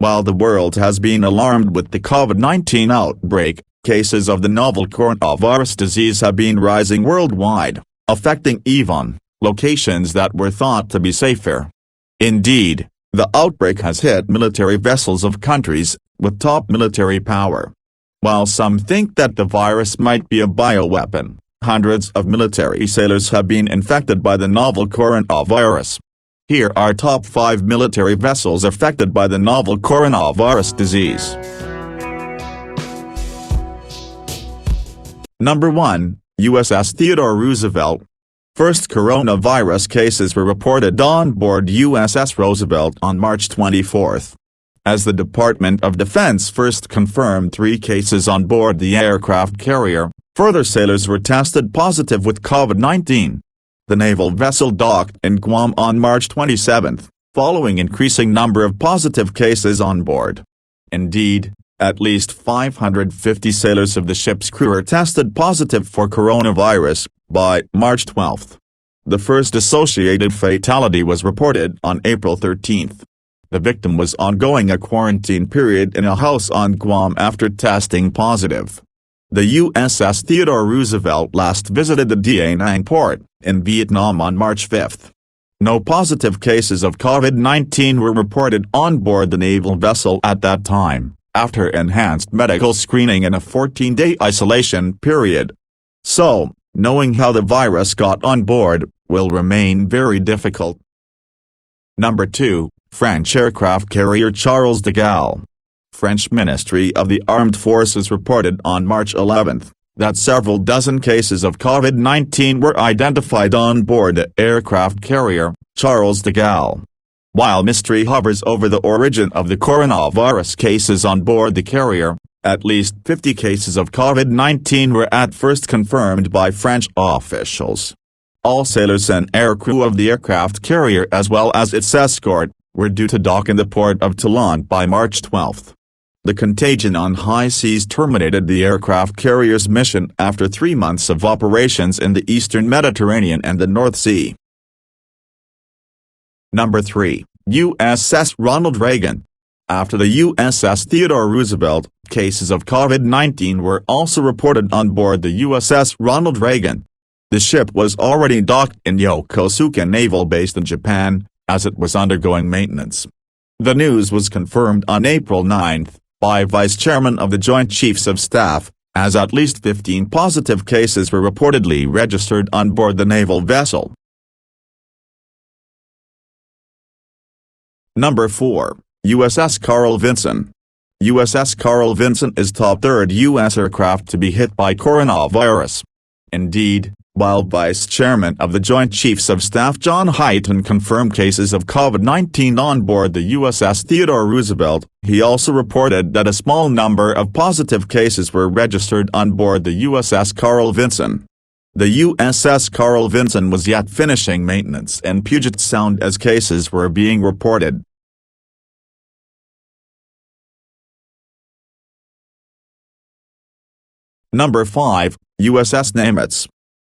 While the world has been alarmed with the COVID-19 outbreak, cases of the novel coronavirus disease have been rising worldwide, affecting even locations that were thought to be safer. Indeed, the outbreak has hit military vessels of countries with top military power. While some think that the virus might be a bioweapon, hundreds of military sailors have been infected by the novel coronavirus. Here are top 5 military vessels affected by the novel coronavirus disease. Number 1, USS Theodore Roosevelt. First coronavirus cases were reported on board USS Roosevelt on March 24. As the Department of Defense first confirmed 3 cases on board the aircraft carrier, further sailors were tested positive with COVID-19. The naval vessel docked in Guam on March 27, following increasing number of positive cases on board. Indeed, at least 550 sailors of the ship's crew were tested positive for coronavirus by March 12. The first associated fatality was reported on April 13. The victim was undergoing a quarantine period in a house on Guam after testing positive. The USS Theodore Roosevelt last visited the Da Nang port in Vietnam on March 5. No positive cases of COVID-19 were reported on board the naval vessel at that time, after enhanced medical screening and a 14-day isolation period. So, knowing how the virus got on board will remain very difficult. Number 2, French aircraft carrier Charles de Gaulle. French Ministry of the Armed Forces reported on March 11 that several dozen cases of COVID-19 were identified on board the aircraft carrier, Charles de Gaulle. While mystery hovers over the origin of the coronavirus cases on board the carrier, at least 50 cases of COVID-19 were at first confirmed by French officials. All sailors and aircrew of the aircraft carrier as well as its escort were due to dock in the port of Toulon by March 12. The contagion on high seas terminated the aircraft carrier's mission after 3 months of operations in the eastern Mediterranean and the North Sea. Number 3, USS Ronald Reagan. After the USS Theodore Roosevelt, cases of COVID-19 were also reported on board the USS Ronald Reagan. The ship was already docked in Yokosuka Naval Base in Japan, as it was undergoing maintenance. The news was confirmed on April 9 by Vice Chairman of the Joint Chiefs of Staff, as at least 15 positive cases were reportedly registered on board the naval vessel. Number 4, USS Carl Vinson. USS Carl Vinson is top 3rd U.S. aircraft to be hit by coronavirus. Indeed, while Vice Chairman of the Joint Chiefs of Staff John Hyten confirmed cases of COVID-19 on board the USS Theodore Roosevelt, he also reported that a small number of positive cases were registered on board the USS Carl Vinson. The USS Carl Vinson was yet finishing maintenance in Puget Sound as cases were being reported. Number 5, USS Nimitz.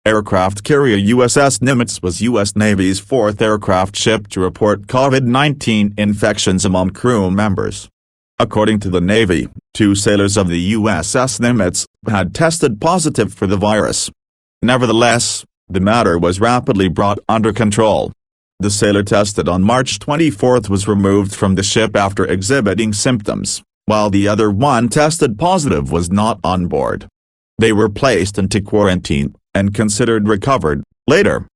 Aircraft carrier USS Nimitz was U.S. Navy's 4th aircraft ship to report COVID-19 infections among crew members. According to the Navy, 2 sailors of the USS Nimitz had tested positive for the virus. Nevertheless, the matter was rapidly brought under control. The sailor tested on March 24 was removed from the ship after exhibiting symptoms, while the other one tested positive was not on board. They were placed into quarantine and considered recovered. Later,